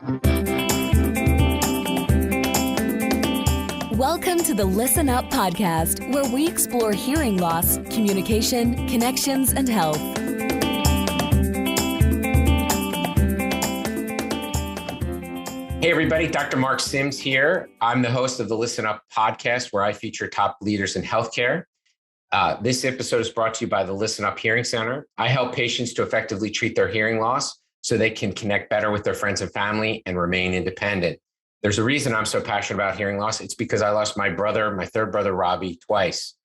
Welcome to the Listen Up podcast, where we explore hearing loss, communication, connections, and health. Hey everybody, Dr. Mark Sims here. I'm the host of the Listen Up podcast, where I feature top leaders in healthcare. This episode is brought to you by the Listen Up Hearing Center. I help patients to effectively treat their hearing loss so they can connect better with their friends and family and remain independent. There's a reason I'm so passionate about hearing loss. It's because I lost my third brother, Robbie, twice.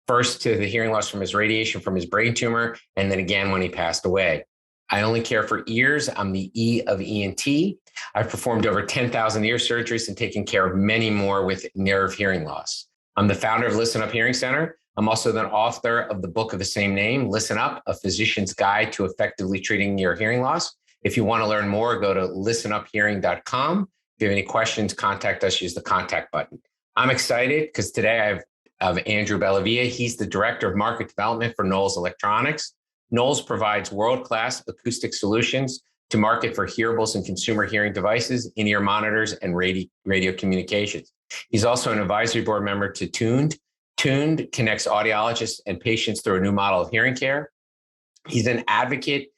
First to the hearing loss from his radiation from his brain tumor, and then again when he passed away. I only care for ears. I'm the E of ENT. I've performed over 10,000 ear surgeries and taken care of many more with nerve hearing loss. I'm the founder of Listen Up Hearing Center. I'm also the author of the book of the same name, Listen Up, A Physician's Guide to Effectively Treating Your Hearing Loss. If you want to learn more, go to listenuphearing.com. If you have any questions, contact us, use the contact button. I'm excited because today I have Andrew Bellavia. He's the Director of Market Development for Knowles Electronics. Knowles provides world-class acoustic solutions to market for hearables and consumer hearing devices, in-ear monitors, and radio communications. He's also an advisory board member to Tuned. Tuned connects audiologists and patients through a new model of hearing care. He's an advocate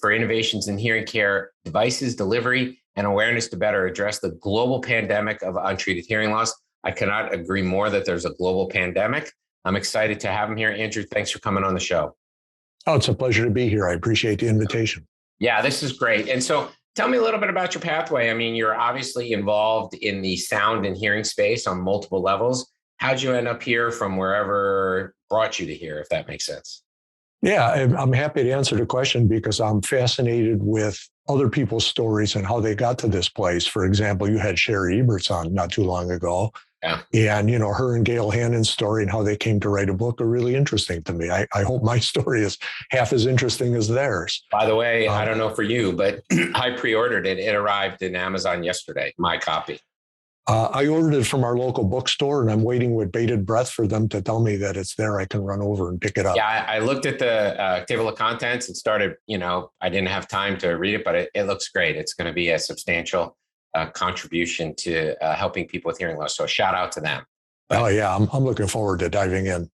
for innovations in hearing care devices, delivery, and awareness to better address the global pandemic of untreated hearing loss. I cannot agree more that there's a global pandemic. I'm excited to have him here. Andrew, thanks for coming on the show. Oh, it's a pleasure to be here. I appreciate the invitation. Yeah, this is great. And so tell me a little bit about your pathway. I mean, you're obviously involved in the sound and hearing space on multiple levels. How'd you end up here from wherever brought you to here, if that makes sense? Yeah, I'm happy to answer the question because I'm fascinated with other people's stories and how they got to this place. For example, you had Sherry Eberts on not too long ago. Yeah. And, her and Gail Hannon's story and how they came to write a book are really interesting to me. I hope my story is half as interesting as theirs. By the way, I don't know for you, but I pre-ordered it. It arrived in Amazon yesterday, my copy. I ordered it from our local bookstore, and I'm waiting with bated breath for them to tell me that it's there. I can run over and pick it up. Yeah, I looked at the table of contents and started, I didn't have time to read it, but it looks great. It's going to be a substantial contribution to helping people with hearing loss. So a shout out to them. Oh, yeah, I'm looking forward to diving in.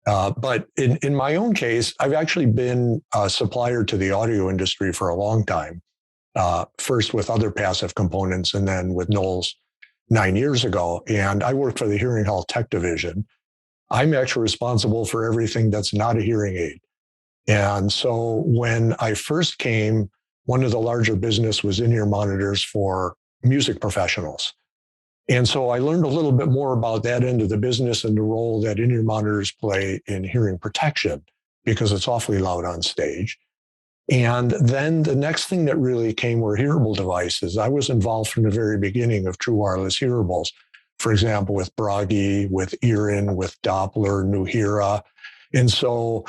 But in my own case, I've actually been a supplier to the audio industry for a long time, first with other passive components and then with Knowles 9 years ago. And I worked for the Hearing Health Tech Division. I'm actually responsible for everything that's not a hearing aid. And so when I first came, one of the larger business was in-ear monitors for music professionals. And so I learned a little bit more about that end of the business and the role that in-ear monitors play in hearing protection, because it's awfully loud on stage. And then the next thing that really came were hearable devices. I was involved from the very beginning of true wireless hearables, for example, with Bragi, with Erin, with Doppler, Nuheara. And so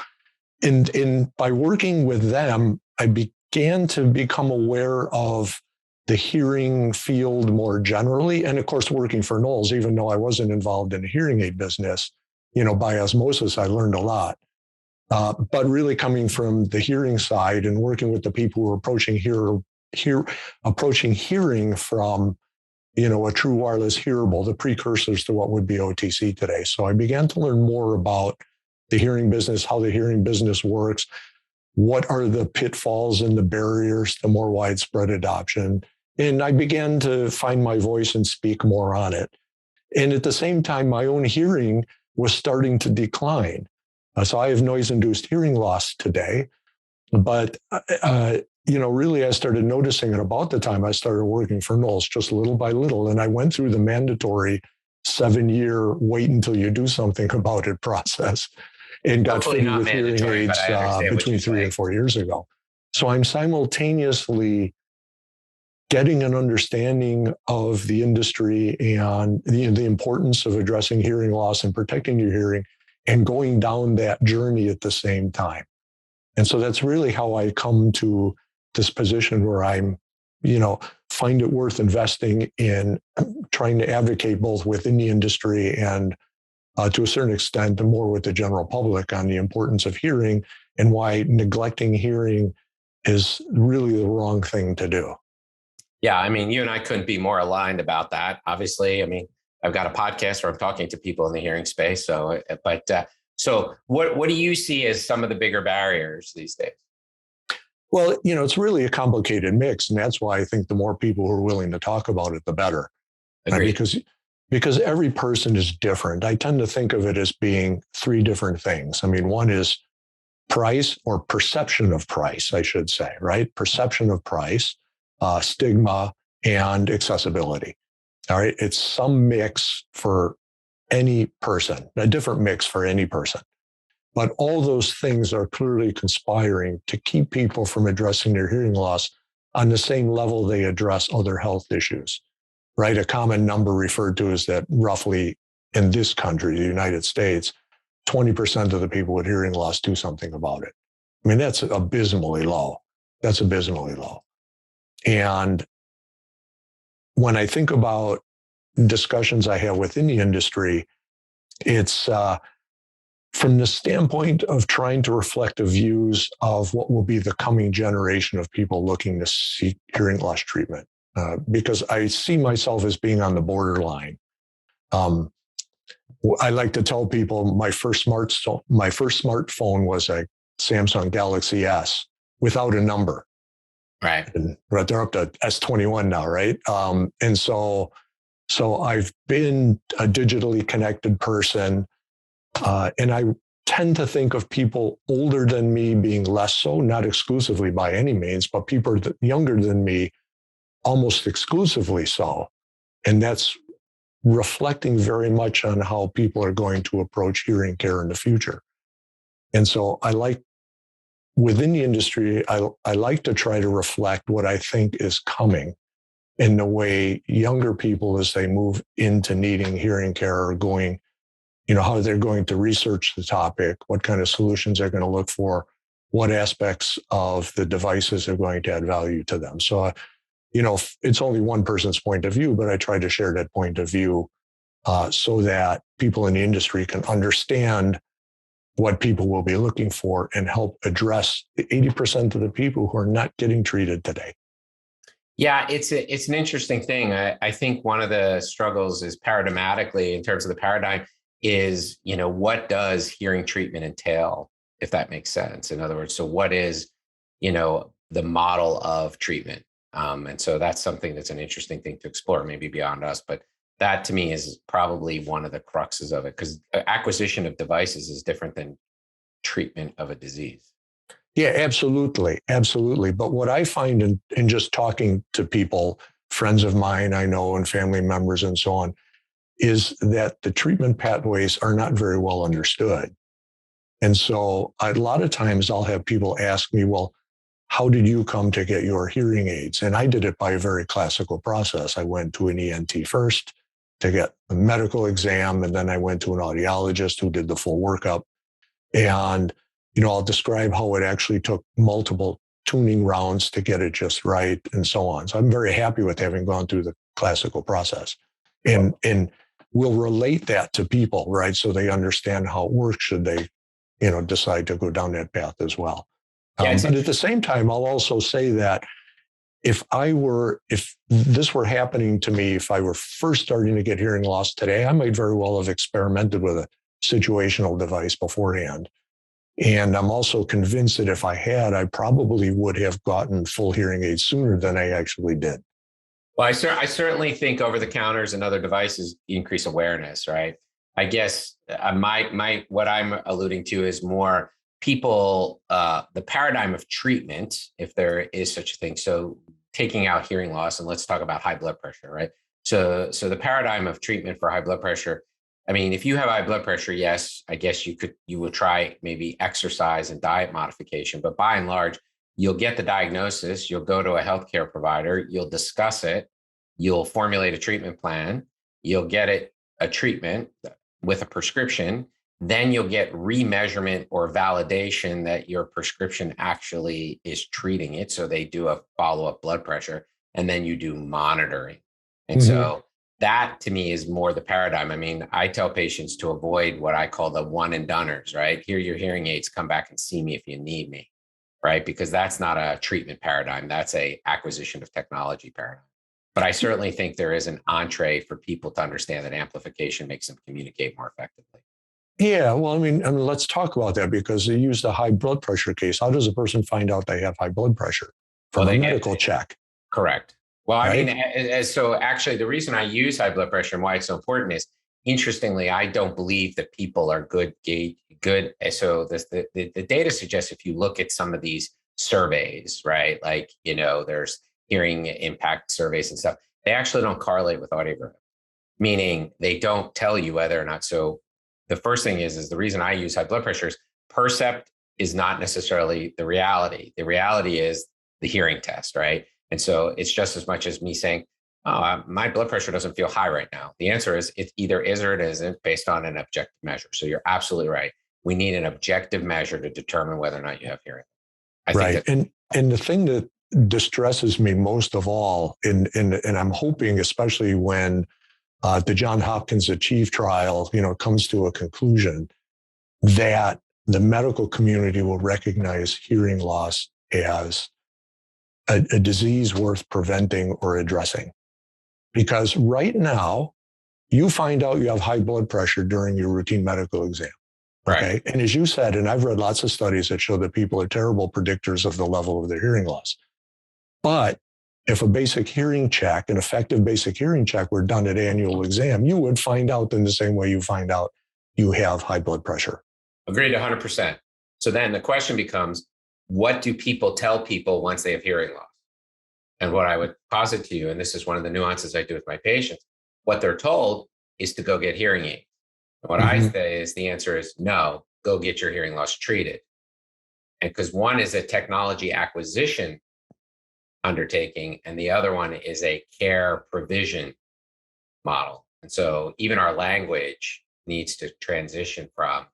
by working with them, I began to become aware of the hearing field more generally. And of course, working for Knowles, even though I wasn't involved in a hearing aid business, by osmosis, I learned a lot. But really coming from the hearing side and working with the people who are approaching hearing from, a true wireless hearable, the precursors to what would be OTC today. So I began to learn more about the hearing business, how the hearing business works, what are the pitfalls and the barriers to more widespread adoption. And I began to find my voice and speak more on it. And at the same time, my own hearing was starting to decline. So I have noise-induced hearing loss today, but, really I started noticing it about the time I started working for Knowles, just little by little. And I went through the mandatory 7-year wait until you do something about it process and got fitted with hearing aids between 3 and 4 years ago. So I'm simultaneously getting an understanding of the industry and the importance of addressing hearing loss and protecting your hearing, and going down that journey at the same time. And so that's really how I come to this position where I'm, find it worth investing in trying to advocate both within the industry and to a certain extent, more with the general public on the importance of hearing and why neglecting hearing is really the wrong thing to do. Yeah, I mean, you and I couldn't be more aligned about that. Obviously, I mean, I've got a podcast where I'm talking to people in the hearing space. So what do you see as some of the bigger barriers these days? Well, it's really a complicated mix, and that's why I think the more people who are willing to talk about it, the better. Agreed. Because every person is different. I tend to think of it as being three different things. I mean, one is price or perception of price, I should say, right? Perception of price, stigma, and accessibility. All right. It's some mix for any person, a different mix for any person. But all those things are clearly conspiring to keep people from addressing their hearing loss on the same level they address other health issues, right? A common number referred to is that roughly in this country, the United States, 20% of the people with hearing loss do something about it. I mean, that's abysmally low. That's abysmally low. And when I think about discussions I have within the industry, it's from the standpoint of trying to reflect the views of what will be the coming generation of people looking to seek hearing loss treatment, because I see myself as being on the borderline. I like to tell people my first smartphone was a Samsung Galaxy S without a number. Right. And they're up to S21 now, right? And so I've been a digitally connected person, and I tend to think of people older than me being less so, not exclusively by any means, but people younger than me almost exclusively so. And that's reflecting very much on how people are going to approach hearing care in the future. And so within the industry, I like to try to reflect what I think is coming in the way younger people, as they move into needing hearing care, are going, how they're going to research the topic, what kind of solutions they're going to look for, what aspects of the devices are going to add value to them. So, it's only one person's point of view, but I try to share that point of view so that people in the industry can understand what people will be looking for and help address the 80% of the people who are not getting treated today. Yeah, it's an interesting thing. I think one of the struggles is paradigmatically in terms of the paradigm is, what does hearing treatment entail, if that makes sense? In other words, so what is, the model of treatment? And so that's something that's an interesting thing to explore, maybe beyond us. But that to me is probably one of the cruxes of it, because acquisition of devices is different than treatment of a disease. Yeah, absolutely. Absolutely. But what I find in just talking to people, friends of mine I know and family members and so on, is that the treatment pathways are not very well understood. And so a lot of times I'll have people ask me, well, how did you come to get your hearing aids? And I did it by a very classical process. I went to an ENT first to get a medical exam, and then I went to an audiologist who did the full workup. And, I'll describe how it actually took multiple tuning rounds to get it just right and so on. So I'm very happy with having gone through the classical process. And we'll relate that to people, right? So they understand how it works should they, decide to go down that path as well. But at the same time, I'll also say that if this were happening to me, if I were first starting to get hearing loss today, I might very well have experimented with a situational device beforehand. And I'm also convinced that if I had, I probably would have gotten full hearing aids sooner than I actually did. Well, I certainly think over-the-counters and other devices increase awareness, right? I guess what I'm alluding to is more people, the paradigm of treatment, if there is such a thing. So taking out hearing loss, and let's talk about high blood pressure, right? So the paradigm of treatment for high blood pressure, I mean, if you have high blood pressure, yes, I guess you will try maybe exercise and diet modification, but by and large, you'll get the diagnosis, you'll go to a healthcare provider, you'll discuss it, you'll formulate a treatment plan, you'll get a treatment with a prescription, then you'll get remeasurement or validation that your prescription actually is treating it. So they do a follow-up blood pressure, and then you do monitoring. And so that to me is more the paradigm. I mean, I tell patients to avoid what I call the one and doneers, right? Here are your hearing aids, come back and see me if you need me, right? Because that's not a treatment paradigm. That's a acquisition of technology paradigm. But I certainly think there is an entree for people to understand that amplification makes them communicate more effectively. Yeah, well, I mean, let's talk about that because they used a high blood pressure case. How does a person find out they have high blood pressure? Well, From a medical check, correct. Well, I mean, right? so actually, the reason I use high blood pressure and why it's so important is, interestingly, I don't believe that people are good. So the data suggests if you look at some of these surveys, right, like, there's hearing impact surveys and stuff, they actually don't correlate with audiogram, meaning they don't tell you whether or not. So the first thing is the reason I use high blood pressure is percept is not necessarily the reality. The reality is the hearing test, right? And so it's just as much as me saying, oh, my blood pressure doesn't feel high right now. The answer is it either is or it isn't based on an objective measure. So you're absolutely right. We need an objective measure to determine whether or not you have hearing. I think Right. And the thing that distresses me most of all, and I'm hoping, especially when the John Hopkins Achieve trial, comes to a conclusion, that the medical community will recognize hearing loss as a disease worth preventing or addressing. Because right now, you find out you have high blood pressure during your routine medical exam. Okay. Right. And as you said, and I've read lots of studies that show that people are terrible predictors of the level of their hearing loss. But if a basic hearing check, an effective basic hearing check were done at annual exam, you would find out in the same way you find out you have high blood pressure. Agreed 100%. So then the question becomes, what do people tell people once they have hearing loss? And what I would posit to you, and this is one of the nuances I do with my patients, what they're told is to go get hearing aids. And what I say is the answer is no, go get your hearing loss treated. And because one is a technology acquisition undertaking, and the other one is a care provision model. And so even our language needs to transition from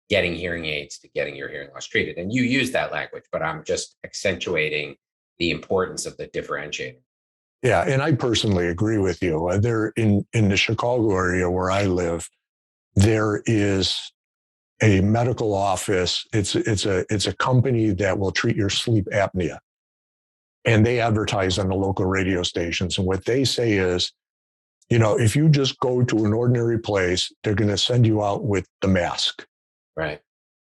getting hearing aids to getting your hearing loss treated. And you use that language, but I'm just accentuating the importance of the differentiator. Yeah, and I personally agree with you. There in the Chicago area where I live, there is a medical office. It's a company that will treat your sleep apnea. And they advertise on the local radio stations. And what they say is, if you just go to an ordinary place, they're going to send you out with the mask. Right.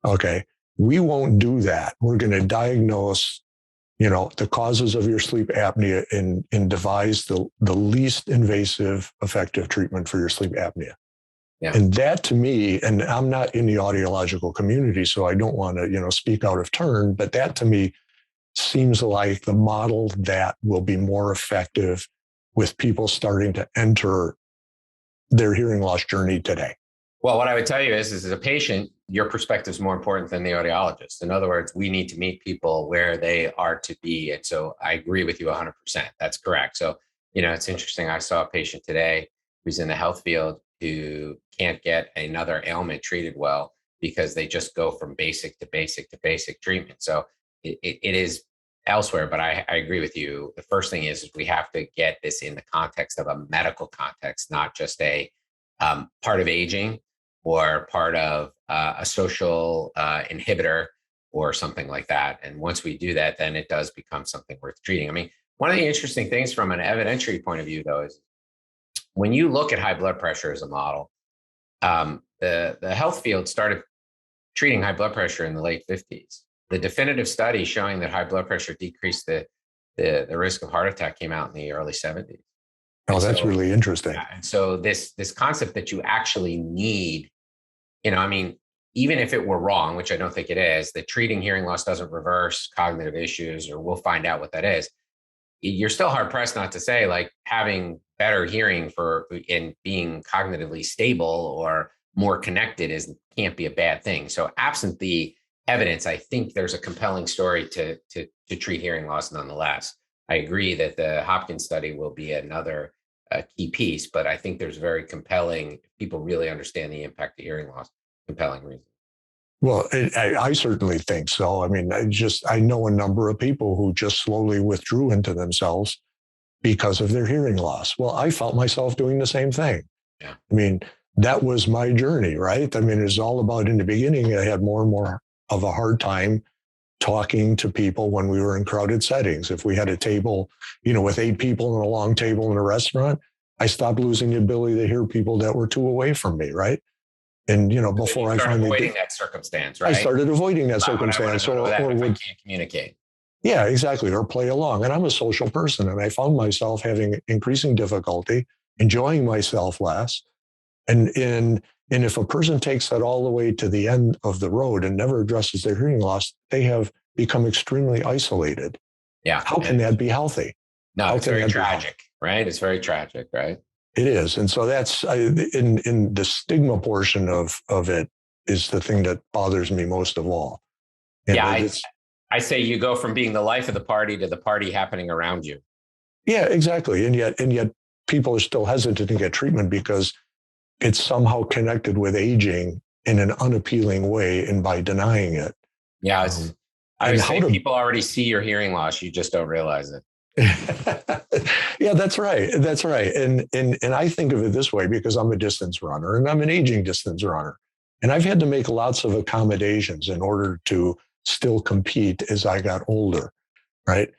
Okay. We won't do that. We're going to diagnose, the causes of your sleep apnea and devise the least invasive, effective treatment for your sleep apnea. Yeah. And that to me, and I'm not in the audiological community, so I don't want to, speak out of turn, but that to me seems like the model that will be more effective with people starting to enter their hearing loss journey today. Well, what I would tell you is as a patient, your perspective is more important than the audiologist. In other words, we need to meet people where they are to be. And so I agree with you 100%. That's correct. So, it's interesting. I saw a patient today who's in the health field who can't get another ailment treated well because they just go from basic to basic to basic treatment. So it is elsewhere, but I agree with you. The first thing is we have to get this in the context of a medical context, not just a part of aging or part of a social inhibitor or something like that. And once we do that, then it does become something worth treating. I mean, one of the interesting things from an evidentiary point of view, though, is when you look at high blood pressure as a model, the health field started treating high blood pressure in the late 50s. The definitive study showing that high blood pressure decreased the risk of heart attack came out in the early 70s. Oh, that's really interesting. Yeah, and so this concept that you actually need, even if it were wrong, which I don't think it is, that treating hearing loss doesn't reverse cognitive issues, or we'll find out what that is. You're still hard pressed not to say like having better hearing and being cognitively stable or more connected can't be a bad thing. So absent the evidence, I think there's a compelling story to treat hearing loss nonetheless. I agree that the Hopkins study will be another key piece, but I think there's very compelling, if people really understand the impact of hearing loss, compelling reason. Well, I certainly think so. I mean, I know a number of people who just slowly withdrew into themselves because of their hearing loss. Well, I felt myself doing the same thing. Yeah. I mean, that was my journey, right? I mean, it's all about, in the beginning, I had more and more of a hard time talking to people when we were in crowded settings. If we had a table, with 8 people and a long table in a restaurant, I stopped losing the ability to hear people that were 2 away from me, right? And, before I finally avoiding that circumstance, right? I started avoiding that circumstance. Or I can't communicate. Yeah, exactly. Or play along. And I'm a social person, and I found myself having increasing difficulty, enjoying myself less. And if a person takes that all the way to the end of the road and never addresses their hearing loss, they have become extremely isolated. Yeah. How can that be healthy? No, it's very tragic, right? It's very tragic, right? It is. And so that's in the stigma portion of it is the thing that bothers me most of all. I say you go from being the life of the party to the party happening around you. Yeah, exactly. And yet people are still hesitant to get treatment because it's somehow connected with aging in an unappealing way, and by denying it. Yeah. I would say people already see your hearing loss. You just don't realize it. Yeah, that's right. That's right. And I think of it this way because I'm a distance runner and I'm an aging distance runner. And I've had to make lots of accommodations in order to still compete as I got older, right?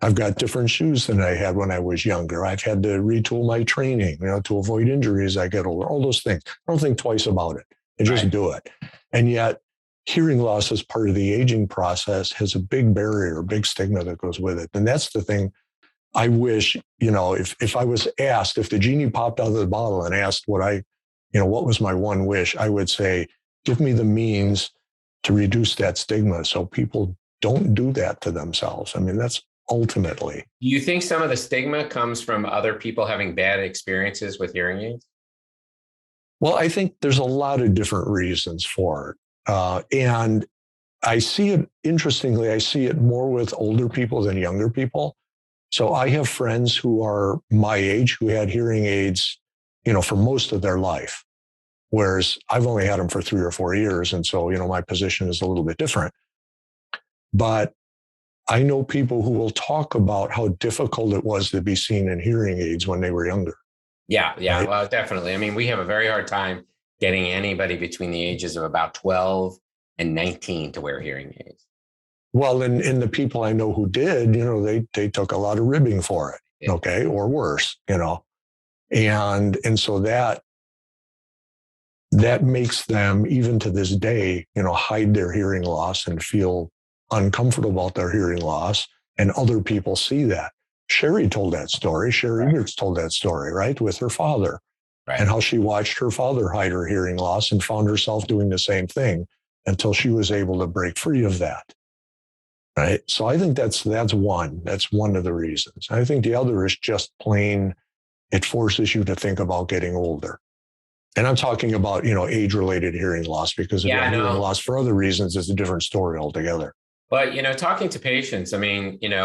I've got different shoes than I had when I was younger. I've had to retool my training, to avoid injuries as I get older, all those things. I don't think twice about it. I just do it. And yet hearing loss as part of the aging process has a big barrier, a big stigma that goes with it. And that's the thing I wish, if I was asked, if the genie popped out of the bottle and asked what was my one wish, I would say, give me the means to reduce that stigma so people don't do that to themselves. I mean, that's ultimately. Do you think some of the stigma comes from other people having bad experiences with hearing aids? Well, I think there's a lot of different reasons for it. And I see it, interestingly, I see it more with older people than younger people. So I have friends who are my age who had hearing aids, for most of their life, whereas I've only had them for 3 or 4 years. And so, my position is a little bit different. But I know people who will talk about how difficult it was to be seen in hearing aids when they were younger. Yeah, right? Well, definitely. I mean, we have a very hard time getting anybody between the ages of about 12 and 19 to wear hearing aids. Well, and the people I know who did, they took a lot of ribbing for it, okay, or worse, and so that makes them, even to this day, hide their hearing loss and feel uncomfortable about their hearing loss, and other people see that. Sherry told that story. Sherry Eberts told that story, right, with her father, and how she watched her father hide her hearing loss and found herself doing the same thing until she was able to break free of that. Right. So I think that's one. That's one of the reasons. I think the other is just plain, it forces you to think about getting older. And I'm talking about, age-related hearing loss, because if you have hearing loss for other reasons, it's a different story altogether. But, talking to patients, I mean, the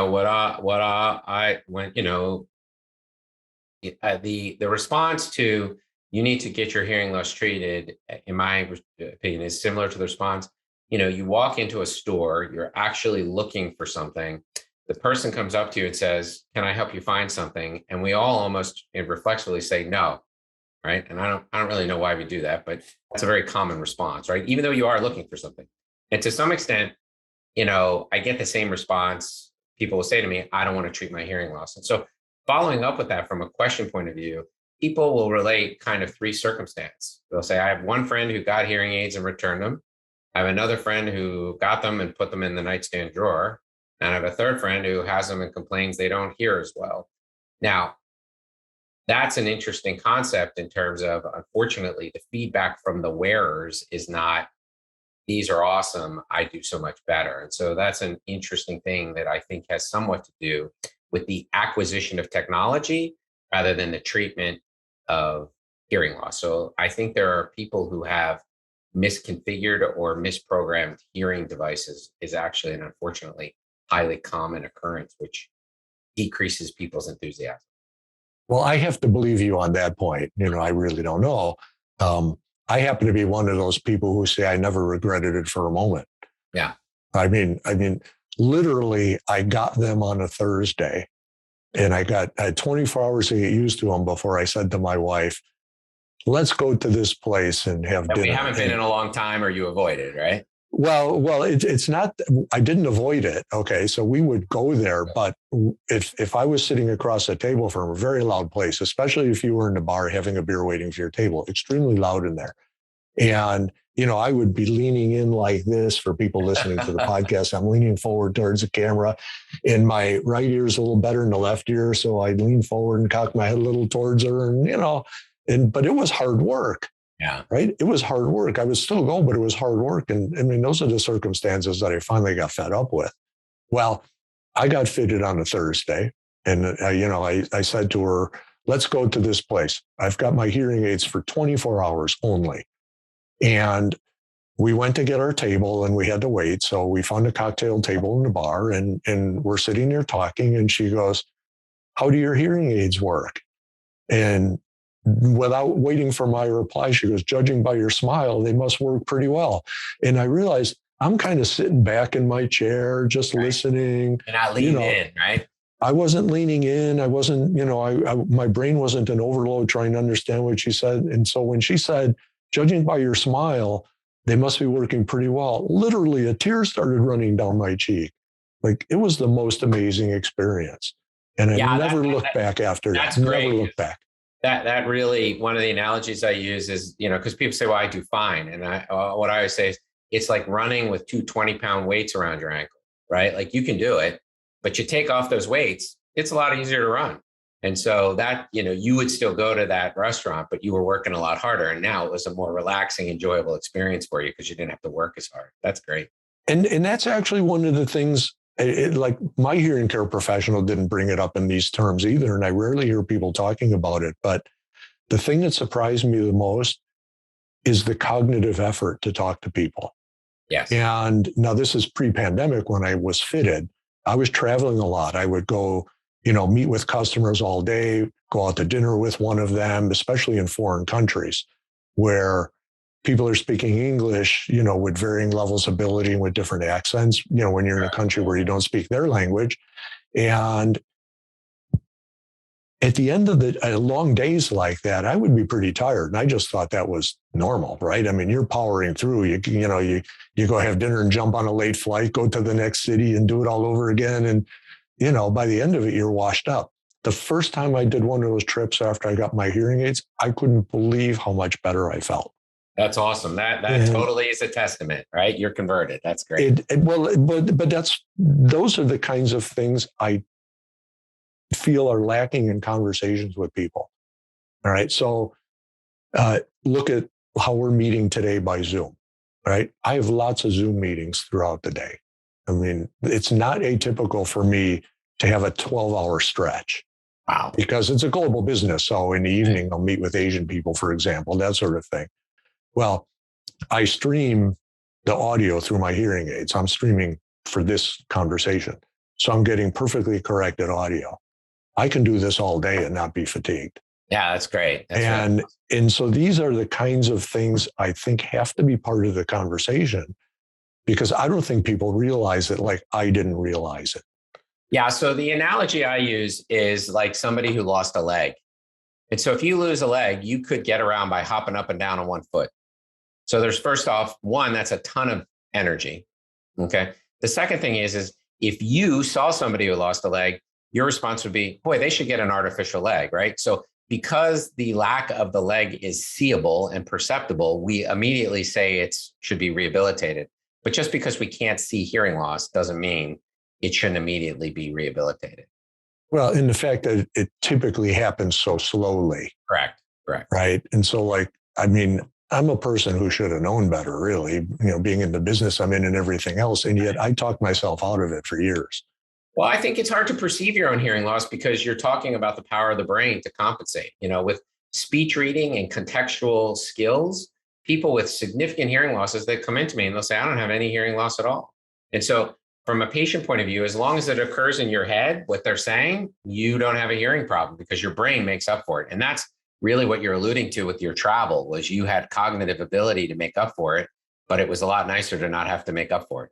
response to you need to get your hearing loss treated, in my opinion, is similar to the response. You walk into a store, you're actually looking for something. The person comes up to you and says, "Can I help you find something?" And we all almost reflexively say no, right? And I don't really know why we do that, but that's a very common response, right? Even though you are looking for something. And to some extent, I get the same response. People will say to me, "I don't want to treat my hearing loss." And so following up with that from a question point of view, people will relate kind of 3 circumstances. They'll say, "I have one friend who got hearing aids and returned them. I have another friend who got them and put them in the nightstand drawer. And I have a third friend who has them and complains they don't hear as well." Now, that's an interesting concept in terms of, unfortunately, the feedback from the wearers is not, "These are awesome, I do so much better." And so that's an interesting thing that I think has somewhat to do with the acquisition of technology rather than the treatment of hearing loss. So I think there are people who have misconfigured or misprogrammed hearing devices is actually an unfortunately highly common occurrence, which decreases people's enthusiasm. Well, I have to believe you on that point. I really don't know. I happen to be one of those people who say I never regretted it for a moment. Yeah. I mean, literally, I got them on a Thursday, and I had 24 hours to get used to them before I said to my wife, "Let's go to this place and have dinner." We haven't been in a long time, or you avoided, right? It's not. I didn't avoid it. Okay, so we would go there, but if I was sitting across the table from a very loud place, especially if you were in the bar having a beer waiting for your table, extremely loud in there, and I would be leaning in like this for people listening to the podcast. I'm leaning forward towards the camera, and my right ear is a little better than the left ear, so I lean forward and cock my head a little towards her, but it was hard work. Yeah. Right. It was hard work. I would still go, but it was hard work. And I mean, those are the circumstances that I finally got fed up with. Well, I got fitted on a Thursday, and I said to her, let's go to this place. I've got my hearing aids for 24 hours only. And we went to get our table and we had to wait. So we found a cocktail table in the bar, and we're sitting there talking, and she goes, how do your hearing aids work? And without waiting for my reply, she goes, judging by your smile, they must work pretty well. And I realized I'm kind of sitting back in my chair, just listening. You're not leaning in, right? I wasn't leaning in. I wasn't, my brain wasn't in overload trying to understand what she said. And so when she said, judging by your smile, they must be working pretty well, literally a tear started running down my cheek. Like, it was the most amazing experience. And I never looked back after that. Great. Never looked back. That really, one of the analogies I use is, because people say, well, I do fine. And what I always say is, it's like running with two 20-pound weights around your ankle, right? Like, you can do it, but you take off those weights, it's a lot easier to run. And so that, you would still go to that restaurant, but you were working a lot harder. And now it was a more relaxing, enjoyable experience for you because you didn't have to work as hard. That's great. And that's actually one of the things, like, my hearing care professional didn't bring it up in these terms either. And I rarely hear people talking about it. But the thing that surprised me the most is the cognitive effort to talk to people. Yes. And now this is pre-pandemic when I was fitted. I was traveling a lot. I would go, meet with customers all day, go out to dinner with one of them, especially in foreign countries where people are speaking English, with varying levels of ability and with different accents, when you're in a country where you don't speak their language. And at the end of the long days like that, I would be pretty tired. And I just thought that was normal, right? I mean, you're powering through, you go have dinner and jump on a late flight, go to the next city and do it all over again. And, by the end of it, you're washed up. The first time I did one of those trips after I got my hearing aids, I couldn't believe how much better I felt. That's awesome. That totally is a testament, right? You're converted. That's great. But those are the kinds of things I feel are lacking in conversations with people. All right. So look at how we're meeting today by Zoom. Right. I have lots of Zoom meetings throughout the day. I mean, it's not atypical for me to have a 12-hour stretch. Wow. Because it's a global business. So in the evening, I'll meet with Asian people, for example, that sort of thing. Well, I stream the audio through my hearing aids. I'm streaming for this conversation. So I'm getting perfectly corrected audio. I can do this all day and not be fatigued. Yeah, that's great. And so these are the kinds of things I think have to be part of the conversation, because I don't think people realize it like I didn't realize it. Yeah. So the analogy I use is like somebody who lost a leg. And so if you lose a leg, you could get around by hopping up and down on one foot. So there's, first off, one, that's a ton of energy. Okay. The second thing is if you saw somebody who lost a leg, your response would be, boy, they should get an artificial leg, right? So because the lack of the leg is seeable and perceptible, we immediately say it should be rehabilitated. But just because we can't see hearing loss doesn't mean it shouldn't immediately be rehabilitated. Well, in the fact that it typically happens so slowly. Correct. Right. And so, I'm a person who should have known better, really, being in the business I'm in and everything else. And yet I talked myself out of it for years. Well, I think it's hard to perceive your own hearing loss because you're talking about the power of the brain to compensate. With speech reading and contextual skills, people with significant hearing losses, they come into me and they'll say, I don't have any hearing loss at all. And so from a patient point of view, as long as it occurs in your head, what they're saying, you don't have a hearing problem because your brain makes up for it. And that's really what you're alluding to with your travel, was you had cognitive ability to make up for it, but it was a lot nicer to not have to make up for it.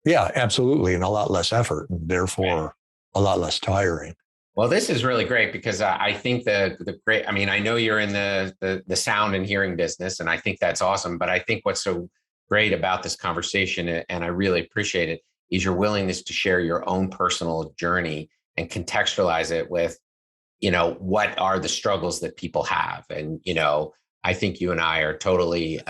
Yeah, absolutely. And a lot less effort, and therefore a lot less tiring. Well, this is really great because I think I know you're in the sound and hearing business, and I think that's awesome. But I think what's so great about this conversation, and I really appreciate it, is your willingness to share your own personal journey and contextualize it with, what are the struggles that people have. And, I think you and I are totally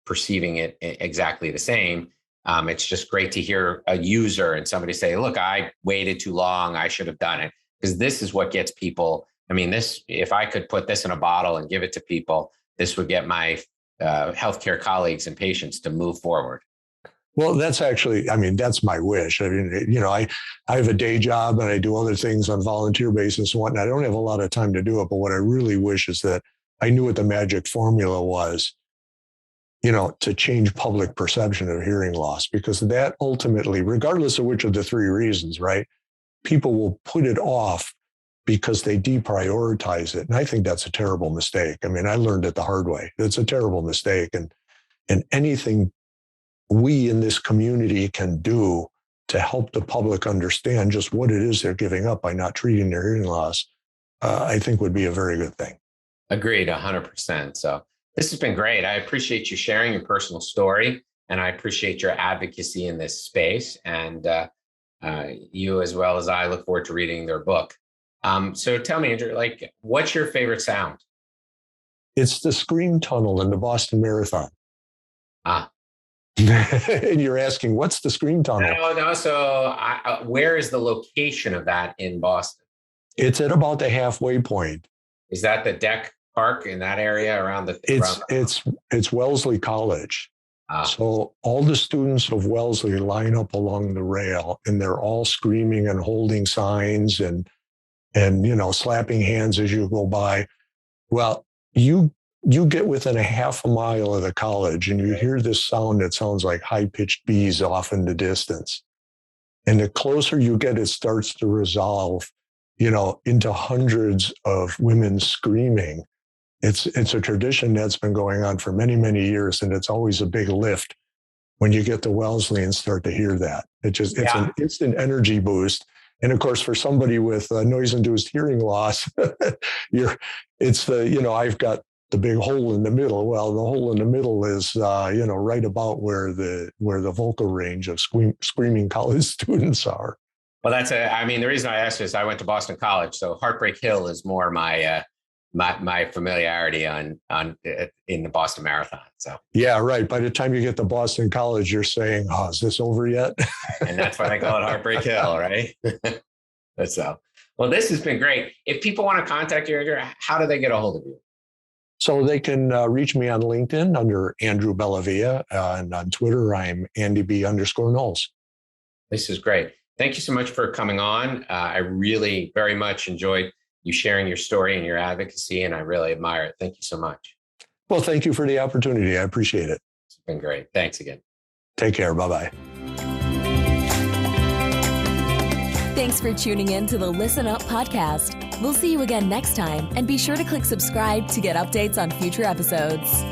perceiving it exactly the same. It's just great to hear a user and somebody say, look, I waited too long, I should have done it. Because this is what gets people. I mean, if I could put this in a bottle and give it to people, this would get my healthcare colleagues and patients to move forward. Well, that's my wish. I have a day job and I do other things on volunteer basis and whatnot. I don't have a lot of time to do it, but what I really wish is that I knew what the magic formula was, to change public perception of hearing loss, because that ultimately, regardless of which of the three reasons, right, people will put it off because they deprioritize it. And I think that's a terrible mistake. I mean, I learned it the hard way. It's a terrible mistake. And anything we in this community can do to help the public understand just what it is they're giving up by not treating their hearing loss, I think would be a very good thing. Agreed, 100%. So this has been great. I appreciate you sharing your personal story, and I appreciate your advocacy in this space. And you, as well as I, look forward to reading their book. So tell me, Andrew, what's your favorite sound? It's the scream tunnel in the Boston Marathon. And you're asking, what's the scream tunnel? No. So where is the location of that in Boston? It's at about the halfway point. Is that the deck park in that area around the? It's Wellesley College. So all the students of Wellesley line up along the rail, and they're all screaming and holding signs and slapping hands as you go by. Well, you get within a half a mile of the college and you hear this sound that sounds like high-pitched bees off in the distance. And the closer you get, it starts to resolve, into hundreds of women screaming. It's a tradition that's been going on for many, many years. And it's always a big lift when you get to Wellesley and start to hear that. It's an instant energy boost. And of course, for somebody with noise-induced hearing loss, I've got the big hole in the middle. Well, the hole in the middle is, right about where the vocal range of screaming college students are. Well, the reason I asked is I went to Boston College, so Heartbreak Hill is more my familiarity in the Boston Marathon. So yeah, right. By the time you get to Boston College, you're saying, "Oh, is this over yet?" And that's why they call it Heartbreak Hill, right? So, well, this has been great. If people want to contact you, Andrew, how do they get a hold of you? So they can reach me on LinkedIn under Andrew Bellavia, and on Twitter, I'm AndyB_Knowles. This is great. Thank you so much for coming on. I really very much enjoyed you sharing your story and your advocacy, and I really admire it. Thank you so much. Well, thank you for the opportunity. I appreciate it. It's been great. Thanks again. Take care. Bye-bye. Thanks for tuning in to the Listen Up podcast. We'll see you again next time, and be sure to click subscribe to get updates on future episodes.